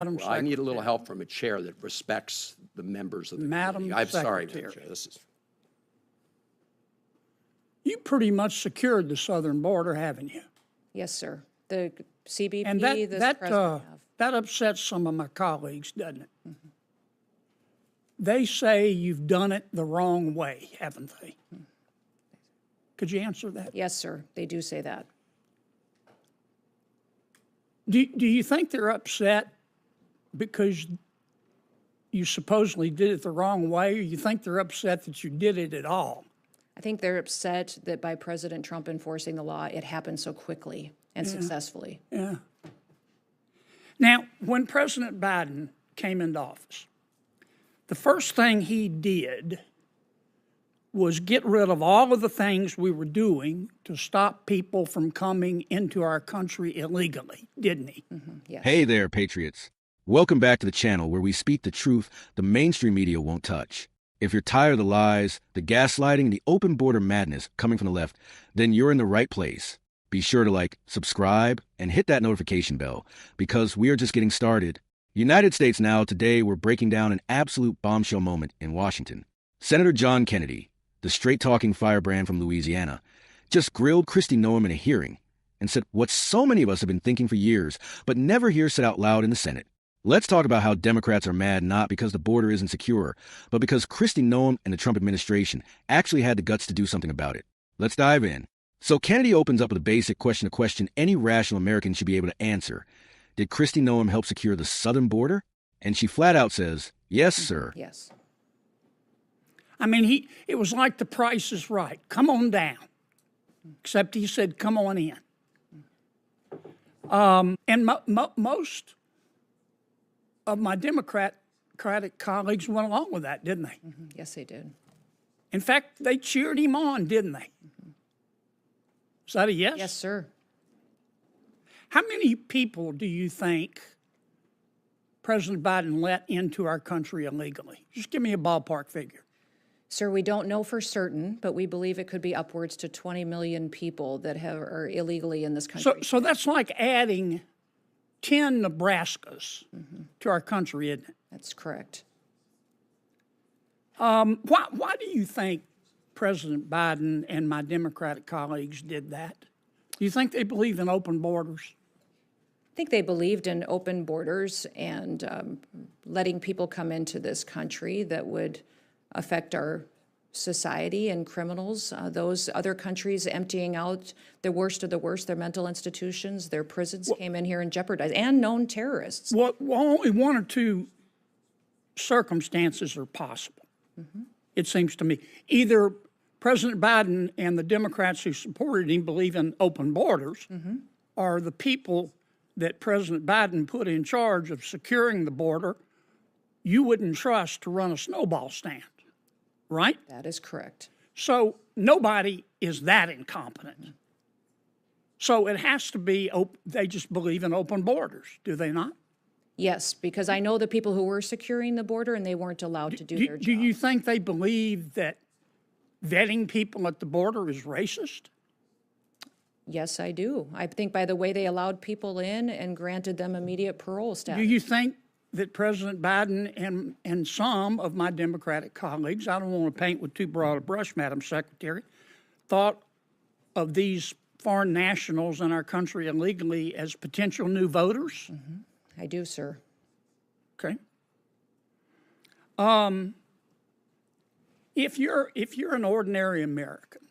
Madam Well, I need a little Secretary. help from a chair that respects the members of the Madam committee. I'm sorry, Madam Secretary. Chair. This is, You pretty much secured the southern border, haven't you? Yes, sir. The CBP, And this president have. that upsets some of my colleagues, doesn't it? Mm-hmm. They say you've done it the wrong way, haven't they? Could you answer that? Yes, sir. They do say that. Do you think they're upset because you supposedly did it the wrong way, or you think they're upset that you did it at all? I think they're upset that by President Trump enforcing the law, it happened so quickly and successfully. Yeah. Now, when President Biden came into office, the first thing he did was get rid of all of the things we were doing to stop people from coming into our country illegally, didn't he? Yes. Hey there, Patriots. Welcome back to the channel where we speak the truth the mainstream media won't touch. If you're tired of the lies, the gaslighting, the open border madness coming from the left, then you're in the right place. Be sure to subscribe, and hit that notification bell, because we are just getting started. United States Now, today we're breaking down an absolute bombshell moment in Washington. Senator John Kennedy, the straight-talking firebrand from Louisiana, just grilled Kristi Noem in a hearing and said what so many of us have been thinking for years, but never hear said out loud in the Senate. Let's talk about how Democrats are mad not because the border isn't secure, but because Kristi Noem and the Trump administration actually had the guts to do something about it. Let's dive in. So Kennedy opens up with a basic question any rational American should be able to answer. Did Kristi Noem help secure the southern border? And she flat out says, yes, sir. Yes. I mean, it was like The Price is Right. Come on down. Except he said, come on in. And most of my Democratic colleagues went along with that, didn't they? Yes, they did. In fact, they cheered him on, didn't they? Is that a yes? Yes, sir. How many people do you think President Biden let into our country illegally? Just give me a ballpark figure. Sir, we don't know for certain, but we believe it could be upwards to 20 million people that are illegally in this country. So that's like adding 10 Nebraskas to our country, isn't it? That's correct. Why do you think President Biden and my Democratic colleagues did that? Do you think they believe in open borders? I think they believed in open borders and letting people come into this country that would affect our society and criminals. Those other countries emptying out the worst of the worst, their mental institutions, their prisons came in here and jeopardized, and known terrorists. Well, only one or two circumstances are possible, it seems to me. Either President Biden and the Democrats who supported him believe in open borders, or the people that President Biden put in charge of securing the border, you wouldn't trust to run a snowball stand, right? That is correct. So nobody is that incompetent. So it has to be, they just believe in open borders, do they not? Yes, because I know the people who were securing the border and they weren't allowed to do their job. Do you think they believe that vetting people at the border is racist? Yes, I do. I think by the way they allowed people in and granted them immediate parole status. Do you think that President Biden and some of my Democratic colleagues, I don't want to paint with too broad a brush, Madam Secretary, thought of these foreign nationals in our country illegally as potential new voters? I do, sir. Okay. If you're an ordinary American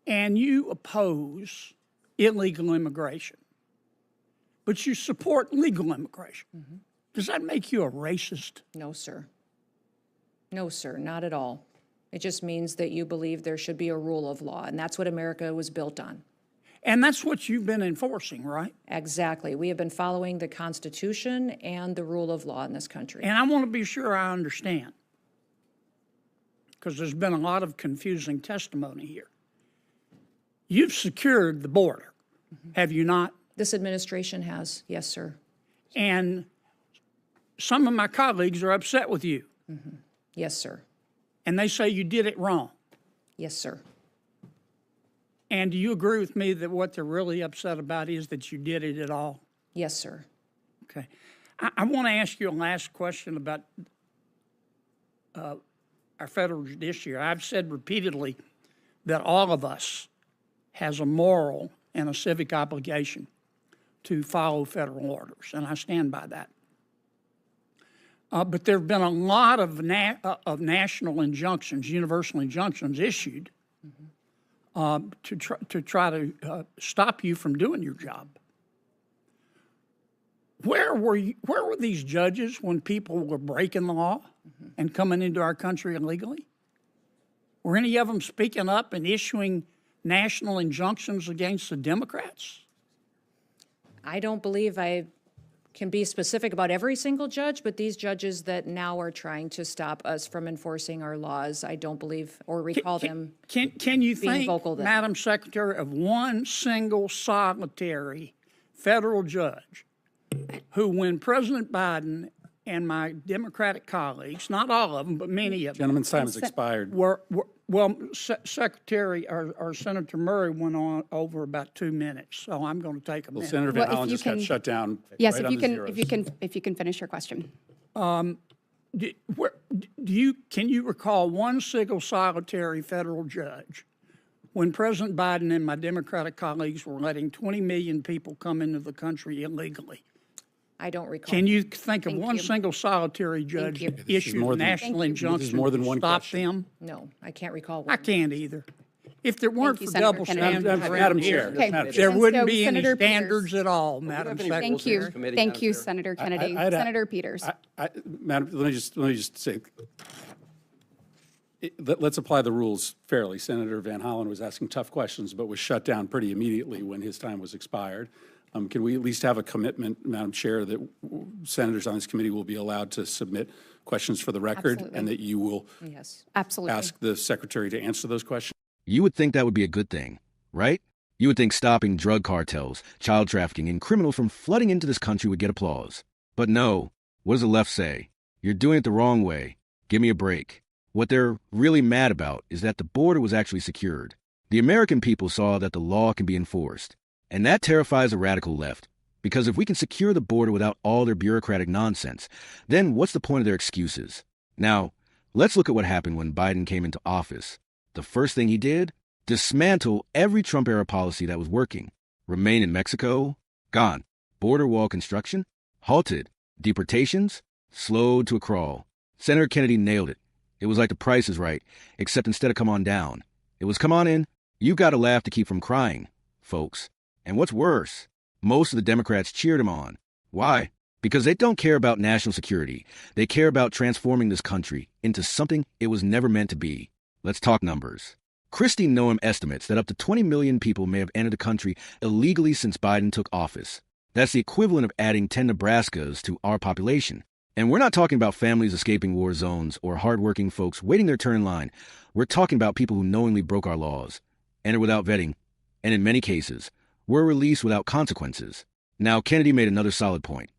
and you oppose illegal immigration, but you support legal immigration, does that make you a racist? No, sir. No, sir, not at all. It just means that you believe there should be a rule of law, and that's what America was built on. And that's what you've been enforcing, right? Exactly. We have been following the Constitution and the rule of law in this country. And I want to be sure I understand, because there's been a lot of confusing testimony here. You've secured the border, have you not? This administration has, yes, sir. And some of my colleagues are upset with you, Yes, sir. and they say you did it wrong. Yes, sir. And do you agree with me that what they're really upset about is that you did it at all? Yes, sir. Okay. I want to ask you a last question about our federal judiciary. I've said repeatedly that all of us has a moral and a civic obligation to follow federal orders, and I stand by that. But there have been a lot of national injunctions, universal injunctions issued to try to stop you from doing your job. Where were these judges when people were breaking the law and coming into our country illegally? Were any of them speaking up and issuing national injunctions against the Democrats? I don't believe I can be specific about every single judge, but these judges that now are trying to stop us from enforcing our laws, I don't believe or recall them. Can you being think, vocal then. Madam Secretary, of one single solitary federal judge who, when President Biden and my Democratic colleagues, not all of them, but many of them, Gentleman's time has expired. Secretary or Senator Murray went on over about 2 minutes, so I'm going to take a minute. Senator Van Well, if Hollen you just got can- shut down. Yes, right if on you the can, zeros. if you can finish your question. Can you recall one single solitary federal judge when President Biden and my Democratic colleagues were letting 20 million people come into the country illegally? I don't recall. Can you think of Thank one you. single solitary judge you. that This issued more a than- national Thank you. injunction This is more than to one stop question. them? No, I can't recall I one. can't either. If there weren't you, for Senator double Kennedy. standards Madam around Chair, here, Okay. Madam there And wouldn't so be any Senator Peters. standards at all, Madam any Secretary. Thank you. Committee Thank down you, there. Senator Kennedy. I'd- Senator Peters. Madam, let me just say, let's apply the rules fairly. Senator Van Hollen was asking tough questions, but was shut down pretty immediately when his time was expired. Can we at least have a commitment, Madam Chair, that senators on this committee will be allowed to submit questions for the record, Absolutely. and that you will Yes. Absolutely. ask the secretary to answer those questions? You would think that would be a good thing, right? You would think stopping drug cartels, child trafficking, and criminals from flooding into this country would get applause. But no, what does the left say? You're doing it the wrong way. Give me a break. What they're really mad about is that the border was actually secured. The American people saw that the law can be enforced. And that terrifies the radical left. Because if we can secure the border without all their bureaucratic nonsense, then what's the point of their excuses? Now, let's look at what happened when Biden came into office. The first thing he did? Dismantle every Trump-era policy that was working. Remain in Mexico? Gone. Border wall construction? Halted. Deportations? Slowed to a crawl. Senator Kennedy nailed it. It was like The Price is Right, except instead of come on down, it was come on in. You've got to laugh to keep from crying, folks. And what's worse, most of the Democrats cheered him on. Why? Because they don't care about national security. They care about transforming this country into something it was never meant to be. Let's talk numbers. Kristi Noem estimates that up to 20 million people may have entered the country illegally since Biden took office. That's the equivalent of adding 10 Nebraskas to our population. And we're not talking about families escaping war zones or hardworking folks waiting their turn in line. We're talking about people who knowingly broke our laws, entered without vetting, and in many cases, were released without consequences. Now, Kennedy made another solid point.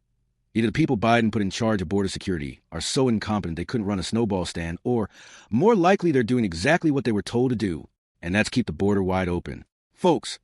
Either the people Biden put in charge of border security are so incompetent they couldn't run a snowball stand, or more likely they're doing exactly what they were told to do, and that's keep the border wide open. Folks,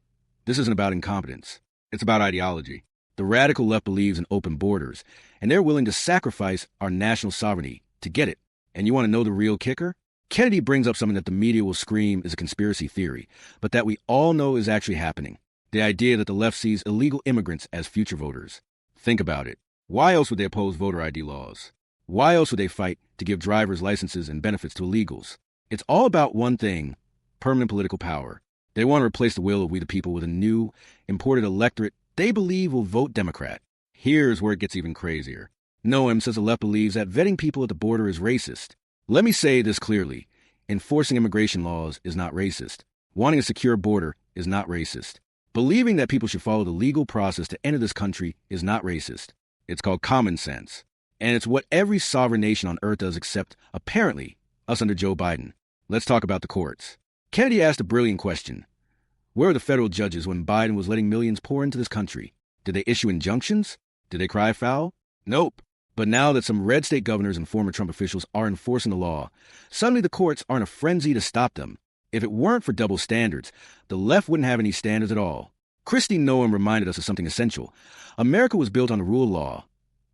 this isn't about incompetence. It's about ideology. The radical left believes in open borders, and they're willing to sacrifice our national sovereignty to get it. And you want to know the real kicker? Kennedy brings up something that the media will scream is a conspiracy theory, but that we all know is actually happening. The idea that the left sees illegal immigrants as future voters. Think about it. Why else would they oppose voter ID laws? Why else would they fight to give drivers licenses and benefits to illegals? It's all about one thing: permanent political power. They want to replace the will of we the people with a new, imported electorate they believe will vote Democrat. Here's where it gets even crazier. Noem says the left believes that vetting people at the border is racist. Let me say this clearly. Enforcing immigration laws is not racist. Wanting a secure border is not racist. Believing that people should follow the legal process to enter this country is not racist. It's called common sense. And it's what every sovereign nation on earth does except, apparently, us under Joe Biden. Let's talk about the courts. Kennedy asked a brilliant question. Where were the federal judges when Biden was letting millions pour into this country? Did they issue injunctions? Did they cry foul? Nope. But now that some red state governors and former Trump officials are enforcing the law, suddenly the courts are in a frenzy to stop them. If it weren't for double standards, the left wouldn't have any standards at all. Kristi Noem reminded us of something essential. America was built on the rule of law.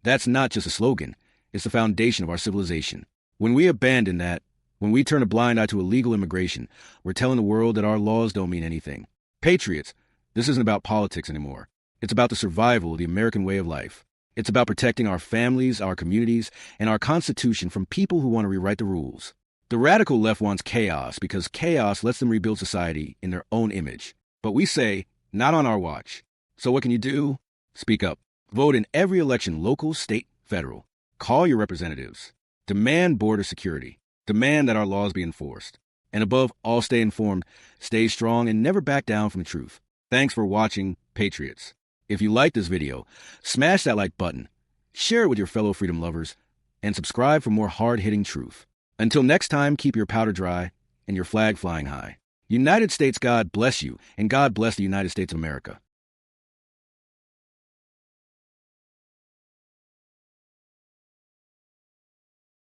That's not just a slogan. It's the foundation of our civilization. When we abandon that, when we turn a blind eye to illegal immigration, we're telling the world that our laws don't mean anything. Patriots, this isn't about politics anymore. It's about the survival of the American way of life. It's about protecting our families, our communities, and our Constitution from people who want to rewrite the rules. The radical left wants chaos because chaos lets them rebuild society in their own image. But we say, not on our watch. So what can you do? Speak up. Vote in every election, local, state, federal. Call your representatives. Demand border security. Demand that our laws be enforced. And above all, stay informed, stay strong, and never back down from the truth. Thanks for watching, Patriots. If you like this video, smash that like button, share it with your fellow freedom lovers, and subscribe for more hard-hitting truth. Until next time, keep your powder dry and your flag flying high. United States, God bless you, and God bless the United States of America.